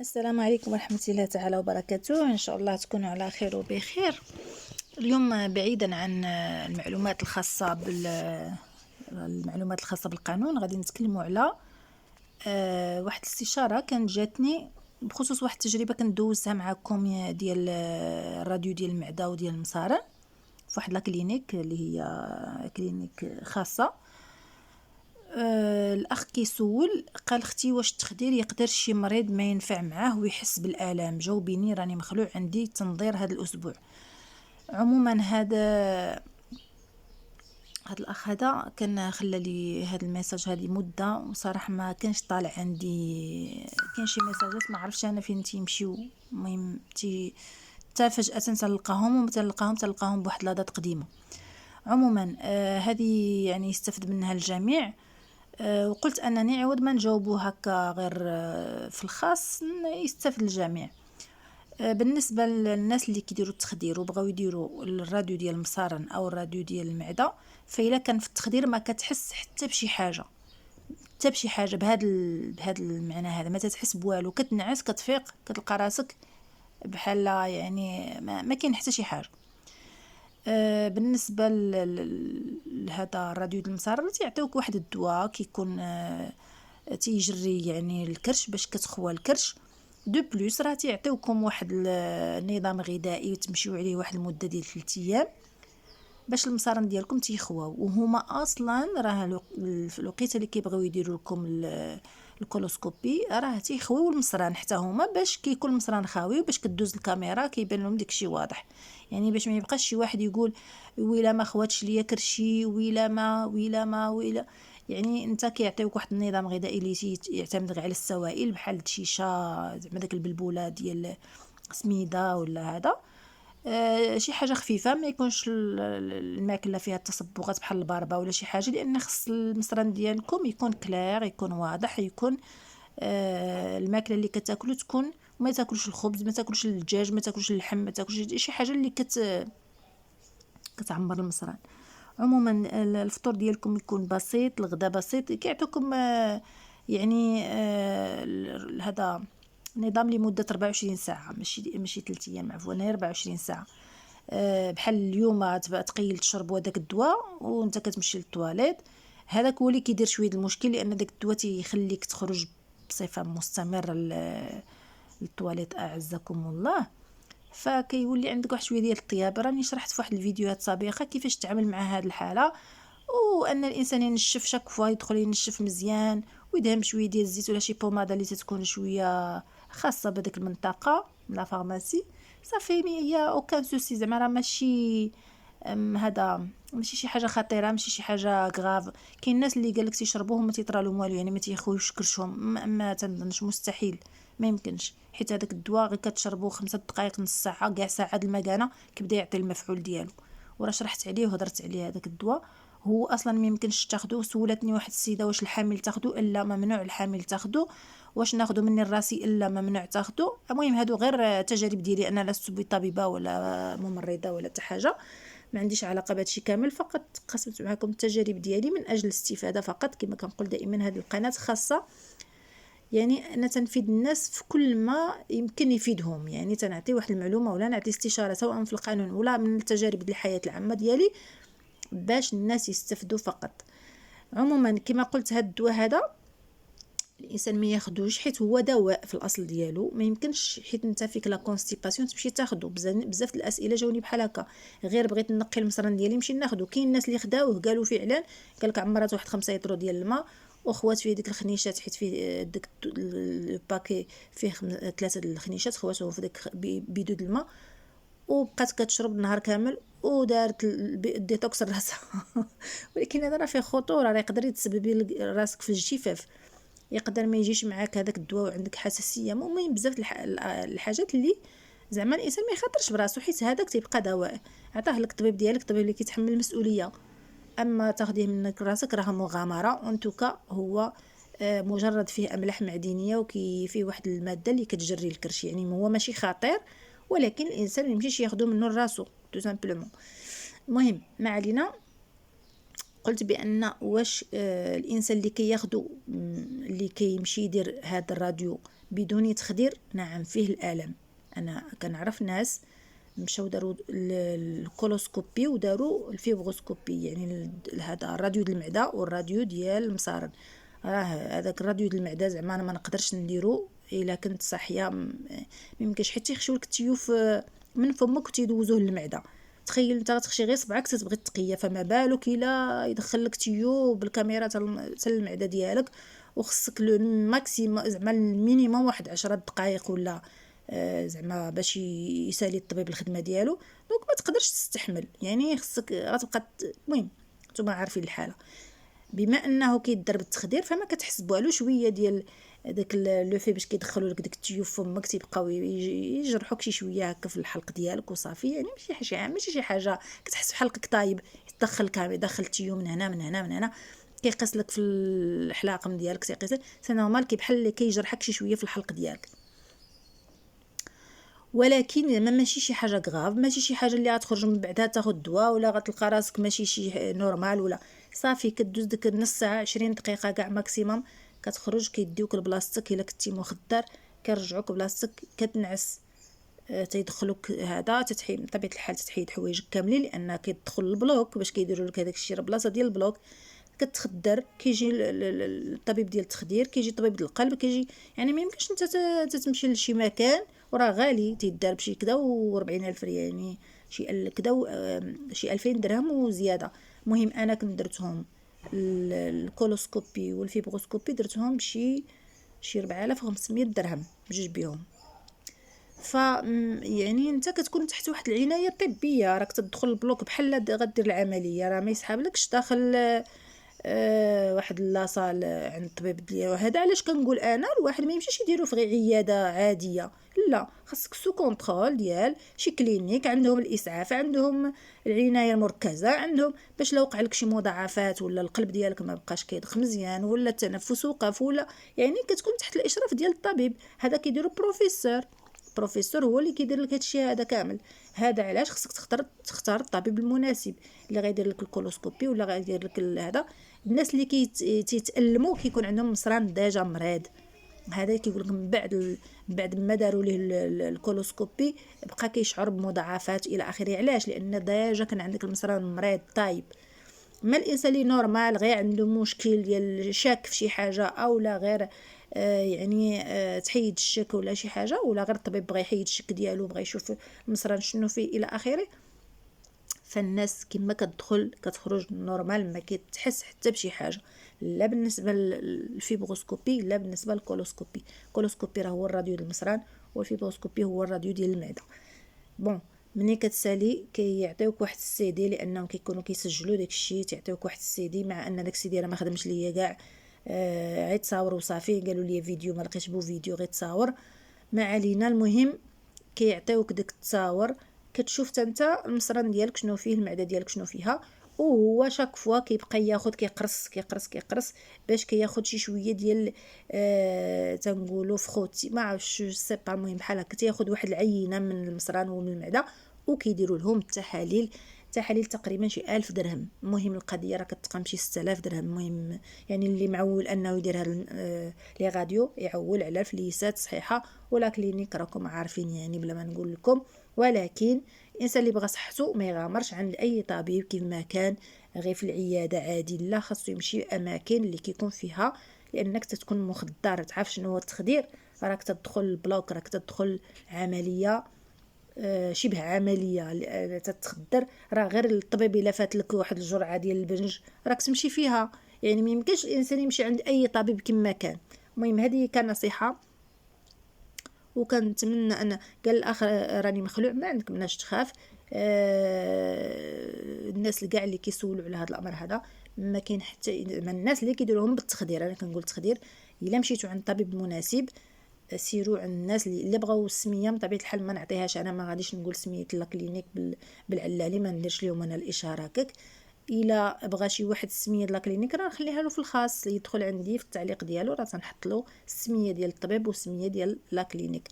السلام عليكم ورحمة الله تعالى وبركاته. إن شاء الله تكونوا على خير وبخير. اليوم بعيدا عن المعلومات الخاصة بالقانون، غادي نتكلموا على واحد الاستشارة كانت جاتني بخصوص واحد التجربة كندوزها معكم ديال الراديو ديال المعدة وديال المصارع في واحد لاكلينيك اللي هي كلينيك خاصة. الاخ كيسول قال اختي واش التخدير يقدر شي مريض ما ينفع معاه ويحس بالالام؟ جاوبيني راني مخلوع عندي تنظير هذا الاسبوع. عموما هذا الاخ هذا كان خلى لي هذا الميساج هذه مده، وصراحه ما كانش طالع عندي، كاين شي ميساجات ما عرفتش انا فين تيمشيو. المهم تا فجاه تلقاهم بواحد لادات قديمه. عموما هذه يعني يستفد منها الجميع. وقلت انني عوض ما نجاوبو هكا غير في الخاص يستفد الجميع. بالنسبه للناس اللي كيديروا التخدير وبغاو يديروا الراديو ديال المصارن او الراديو ديال المعده، فإلا كان في التخدير ما كتحس حتى بشي حاجه، بهذا المعنى هذا ما تتحس بوالو، كتنعس كتفيق كتلقى راسك بحال يعني ما كاين حتى شي حاجه. بالنسبه لهذا الراديو ديال المصارن تيعطيوك واحد الدواء كيكون تيجري يعني الكرش باش كتخوى الكرش. دو بلوس راه تيعطيوكم واحد النظام غذائي تمشيو عليه واحد المده ديال 3 ايام باش المصارن ديالكم تيخواو. وهما اصلا راه في الوقيته اللي كيبغيو يديروا لكم الكولوسكوبي راه تيخويو المصران حتى هما باش كيكون المصران خاوي وباش كدوز الكاميرا كيبان لهم داكشي واضح، يعني باش ما يبقاش شي واحد يقول ويلا ما خواتش ليا كرشي ويلا يعني انت كيعطيوك واحد النظام غذائي اللي يعتمد على السوائل بحال الشيشه، زعما داك البلبوله ديال سميده ولا هذا. شي حاجه خفيفه، ما يكونش الماكله فيها تصبغات بحال الباربه ولا شي حاجه، لان خص المصران ديالكم يكون كلير، يكون واضح، يكون الماكله اللي كتاكلوا تكون ما تاكلوش الخبز، ما تاكلوش الدجاج، ما تاكلوش اللحم، ما تاكلوش شي حاجه اللي كتعمر المصران. عموما الفطور ديالكم يكون بسيط، الغداء بسيط، كيعطيكم يعني هذا نظام لمده 24 ساعه، ماشي 3 ايام، عفوا 24 ساعه. بحال اليوم تقيل تشرب هذاك الدواء وانت كتمشي للطواليت، هذاك هو اللي كيدير شويه المشكل، لان داك الدواء تيخليك تخرج بصفه مستمره للطواليت اعزكم الله، فكيولي عندك واحد شويه ديال الطياب. راني شرحت في واحد الفيديوهات سابقه كيفاش تتعامل مع هذه الحاله، وان الانسان ينشف شاك فوا، يدخل ينشف مزيان ويدهن شويه ديال الزيت ولا شي بوماده اللي تتكون شويه خاصه بهذيك المنطقه لا فارماسي صافي. هي اوكان سوسي، زعما راه ماشي هذا ماشي شي حاجه خطيره، ماشي شي حاجه غراف. كاين الناس اللي قالك تيشربوه ما تيطرا لهم والو، يعني ما تيخويوش كرشهم، ما تنظنش، مستحيل، ما يمكنش، حيت هذاك الدواء غير كتشربوه 5 دقائق نص ساعه كاع ساعه المكانه كيبدا يعطي المفعول ديالو. وراه شرحت عليه وهضرت عليه. هذاك الدواء هو اصلا ما يمكنش تاخذوه. سولتني واحد السيده واش الحامل تاخذو؟ الا ممنوع الحامل تاخذو. واش ناخذو مني الراسي؟ الا ممنوع تاخذو. المهم هادو غير تجارب ديالي، انا لست بطبيبه ولا ممرضه ولا حتى حاجه، ما عنديش علاقه بهادشي كامل، فقط قسمت معكم التجارب ديالي من اجل الاستفاده فقط. كما كنقول دائما هذه القناه خاصه يعني انا تنفيد الناس في كل ما يمكن يفيدهم، يعني تنعطي واحد المعلومه ولا نعطي استشاره سواء في القانون ولا من التجارب ديال الحياه العامه ديالي باش الناس يستفدوا فقط. عموما كما قلت هاد الدواء هذا الانسان ما ياخذوش حيت هو دواء في الاصل ديالو، ما يمكنش حيت انت فيك لا كونستيباسيون تمشي تاخذو. بزاف الاسئله جاوني بحال هكا، غير بغيت نقي المصران ديالي نمشي ناخذو. كاين الناس اللي خداوه قالوا فعلا، قال لك عمرات واحد 5 لتر ديال الماء وخوات فيه ديك الخنيشات، حيت فيه داك الباكي فيه 3 الخنيشات، خواتهم في داك بيدو د الماء وبقات كتشرب النهار كامل ودارت الديتوكس راسها. ولكن هذا راه فيه خطوره، راه يقدر يتسبب راسك في الجفاف، يقدر ما يجيش معاك هذاك الدواء وعندك حساسيه. المهم بزاف الحاجات اللي زعما الانسان ما يخاطرش براسو، حيت هذاك تيبقى دواء عطاه لك الطبيب ديالك، الطبيب اللي كيتحمل المسؤوليه. اما تاخديه منك راسك راه مغامره. اون توكا هو مجرد فيه املاح معدنيه وكي فيه واحد الماده اللي كتجري الكرش، يعني هو ماشي خطير، ولكن الانسان ما يمشيش ياخذو منه راسو تو سامبلومون. المهم ما علينا. قلت بان واش الانسان اللي كياخذوا اللي كيمشي يدير هذا الراديو بدون تخدير، نعم فيه الالم. انا كنعرف ناس مشاو داروا الكولوسكوبي وداروا الفيبروسكوبي، يعني هذا الراديو ديال المعده والراديو ديال المصارن. هذاك الراديو ديال المعده زعما انا ما نقدرش نديرو الا كنت صاحيه، ما يمكنش حيت تيخشيو لك التيوف من فمك وتيدوزوه للمعده. تخيل انت غتخشي غير صبعك تتبغي التقيه، فما بالك الا يدخل لك تيوب بالكاميرا حتى المعده ديالك، وخصك لو ماكسيموم زعما المينيموم واحد 10 دقائق ولا زعما باش يسالي الطبيب الخدمه ديالو. دونك ما تقدرش تستحمل، يعني خصك غتبقى. المهم نتوما عارفين الحاله. بما انه كيدار بالتخدير فما كتحسبوا له شويه ديال داك لو في باش كيدخلوا لك داك التيوف فمك، تيبقاو يجرحوك شي شويه هكا في الحلق ديالك وصافي. يعني ماشي شي حاجه كتحس بحلقك طايب، يدخل كامل، يدخل التيوب من هنا من هنا من هنا، كيقيس لك في الحلاقم ديالك، تيقيس سي نورمال، كي بحال اللي كيجرحك شي شويه في الحلق ديالك. ولكن ماشي شي حاجه غراف، ماشي شي حاجه اللي غتخرج من بعدها تاخذ دواء ولا غتلقى راسك ماشي شي نورمال ولا صافي. كدوز ديك نص ساعه 20 دقيقه كاع ماكسيموم، كتخرج كيديوك لبلاصتك. الا كنتي مخدر كيرجعوك بلاصتك، كتنعس. تيدخلوك هذا تتحيد بطبيعه الحال، تتحيد حوايجك كاملين لان كيدخل البلوك باش كيديروا لك هذاك الشيء بلاصه ديال البلوك. كتخدر، كيجي الطبيب ديال التخدير، كيجي طبيب ديال القلب، كيجي. يعني ما يمكنش انت تمشي لشي مكان وراه غالي، تيدار بشي كدا و40,000 ريال، يعني شي كدا شي 2000 درهم وزياده. المهم انا كنت درتهم الكولوسكوبي والفيبروسكوبي، درتهم بشي 4500 درهم بجوج بيهم. ف يعني انت كتكون تحت واحد العنايه طبيه، راك تدخل البلوك بحال غدير العمليه، راه ما يسحابلكش داخل واحد لاصال عند الطبيب ديالو. هذا علاش كنقول انا الواحد ما يمشيش يديرو في غير عياده عاديه، لا، خاصك سو كونترول ديال شي كلينيك عندهم الاسعاف، عندهم العنايه المركزه، عندهم باش لو وقع لك شي مضاعفات ولا القلب ديالك ما بقاش كيضخ مزيان ولا التنفس وقف ولا، يعني كتكون تحت الاشراف ديال الطبيب. هذا كيديرو بروفيسور هو اللي كيدير لك هادشي هذا كامل. هذا علاش خصك تختار الطبيب المناسب اللي غيدير لك الكولوسكوبي ولا غيدير لك هذا. الناس اللي كيتالموا كيكون عندهم مصران ديجا مريض، هذا كيقول لك من بعد ما داروا ليه الكولوسكوبي بقى كيشعر بمضاعفات الى اخره. علاش؟ لان ديجا كان عندك المصران مريض طايب. ما الانسان اللي نورمال غير عنده مشكل ديال شاك في شي حاجه او لا غير يعني تحيد الشك ولا شي حاجه، ولا غير الطبيب بغى يحيد الشك ديالو، بغى يشوف المصران شنو فيه الى اخره. فالناس كما كتدخل كتخرج نورمال، ما كتحس حتى بشي حاجه، لا بالنسبه للفيبروسكوبي لا بالنسبه للكولوسكوبي. الكولوسكوبي راه هو الراديو ديال المصران، والفيبروسكوبي هو الراديو ديال المعده. بون ملي كتسالي كيعطيوك واحد السيدي، لانهم كيكونوا كيسجلوا داكشي، تعطيوك واحد السيدي، مع ان داك السيدي راه ما خدمش ليا كاع، غير تصاور وصافي. قالوا لي فيديو، ما لقيتش بو فيديو، غير تصاور، ما علينا. المهم كيعطيوك داك التصاور، كتشوف انت المصران ديالك شنو فيه، المعده ديالك شنو فيها، وهو شاك فوا كيبقى ياخذ كيقرص باش كياخذ شي شويه ديال تنقولوا فخوتي، ما عرفتش سي با. المهم بحال هكا تياخذ واحد العينه من المصران ومن المعده، وكيديروا لهم التحاليل تقريبا شي 1000 درهم. المهم القضيه راه كتقام شي 6000 درهم. المهم يعني اللي معول انه يدير هاد لي غاديو يعول على فليسات صحيحه ولا كلينيك، راكم عارفين يعني بلا ما نقول لكم. ولكن الانسان اللي بغى صحته ما يغامرش عند اي طبيب كيما كان غير في العياده عادي، لا، خاصو يمشي اماكن اللي كيكون فيها، لانك تتكون مخدر. تعرف شنو هو التخدير؟ راك تدخل البلوك، راك تدخل عمليه شبه عمليه تتخدر. راه غير الطبيب الا فات لك واحد الجرعه ديال البنج راك تمشي فيها، يعني ما يمكنش الانسان يمشي عند اي طبيب كما كان. المهم هذه كان نصيحه، وكنتمنى ان قال الاخ راني مخلوع، ما عندك مناش تخاف. الناس اللي كاع اللي كيسولوا على هذا الامر هذا ما كاين حتى من الناس اللي كيديروهم بالتخدير. انا كنقول التخدير الا مشيتوا عند طبيب مناسب، سيروا عند الناس اللي بغاو السميه. بطبيعه الحال ما نعطيهاش، انا ما غاديش نقول سميه لا كلينيك بالعلالي، ما نديرش لهم انا الاشاره هكاك. الا بغى شي واحد السميه لا كلينيك راه نخليها له في الخاص، يدخل عندي في التعليق ديالو راه تنحط له السميه ديال الطبيب والسميه ديال لا كلينيك.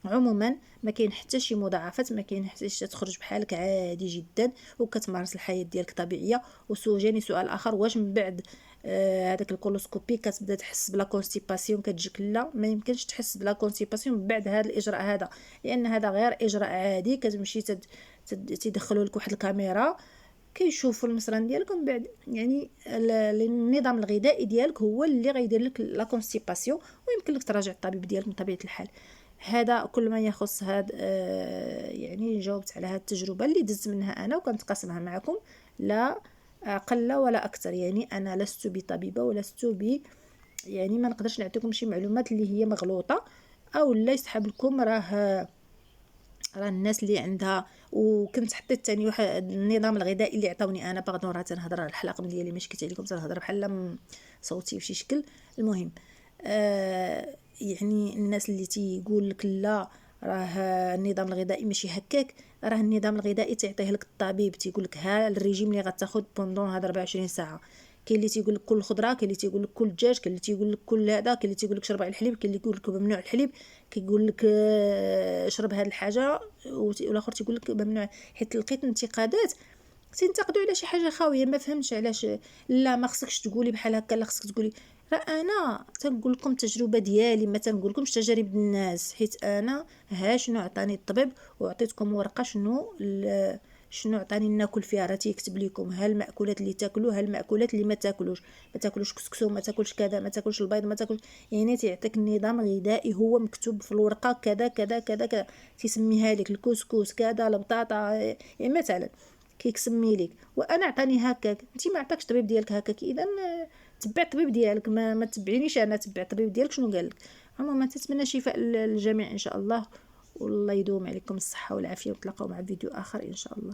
عموما ما كاين حتى شي مضاعفات، ما كاين حتى شي، تخرج بحالك عادي جدا وكتمارس الحياه ديالك طبيعيه. جاني سؤال اخر، واش من بعد هذاك الكولوسكوبي كتبدا تحس بلا كونستيباسيون كتجيك؟ لا، ما يمكنش تحس بلا كونستيباسيون من بعد هذا الاجراء هذا، لان هذا غير اجراء عادي. كتمشي تدخلوا لك واحد الكاميرا كيشوفوا المصران ديالك، ومن بعد يعني النظام الغذائي ديالك هو اللي غيدير لك لا كونستيباسيون، ويمكن لك تراجع الطبيب ديالك من طبيعه الحال. هذا كل ما يخص هاد يعني جاوبت على هاد التجربه اللي دزت منها انا وكنتقاسمها معكم، لا اقل ولا اكثر. يعني انا لست بطبيبه ولست يعني ما نقدرش نعطيكم شي معلومات اللي هي مغلوطه او لا يسحب لكم. راه الناس اللي عندها، وكنت حطيت ثاني واحد النظام الغذائي اللي عطاوني انا، باغدون راه تنهضر على الحلقه ديالي ماشي كنت عليكم تنهضر بحال صوتي بشي شكل. المهم يعني الناس اللي تيقول لك لا راه النظام الغذائي ماشي هكاك، راه النظام الغذائي تيعطيه لك الطبيب، تيقول لك ها الريجيم اللي غتاخذ بوندون هاد 24 ساعه. كاين اللي تيقول لك كل خضره، كاين اللي تيقول لك كل دجاج، كاين اللي تيقول لك كل هذا، كاين اللي تيقول لك شرب الحليب، كاين اللي يقول لك ممنوع الحليب، كيقول لك شرب هاد الحاجه، والاخر تيقول لك ممنوع. حيت لقيت انتقادات تنتقدوا على شي حاجه خاويه، ما فهمتش علاش. لا ما خصكش تقولي بحال هكا، لا خصك تقولي. راه انا تنقول لكم التجربه ديالي، ما تنقول لكمش تجارب الناس، حيت انا ها شنو عطاني الطبيب، وعطيتكم ورقه شنو عطاني ناكل فيها. راه تيكتب لكم ها المأكولات اللي تاكلوا، ها المأكولات اللي ما تاكلوش. ما تاكلوش كسكسو، ما تاكلش كذا، ما تاكلش البيض، ما تاكلش. يعني تيعطيك النظام الغذائي هو مكتوب في الورقه كذا كذا كذا كذا. تيسميها لك الكسكس كذا، البطاطا يعني مثلا كيسمي لك. وانا عطاني هكاك، انت ما عطاكش الطبيب ديالك هكاك، اذا تبع الطبيب ديالك، ما تبعينيش انا، تبع الطبيب ديالك شنو قال لك. عموما تتمنى شفاء للجميع ان شاء الله، والله يدوم عليكم الصحه والعافيه، ونتلاقاو مع فيديو اخر ان شاء الله.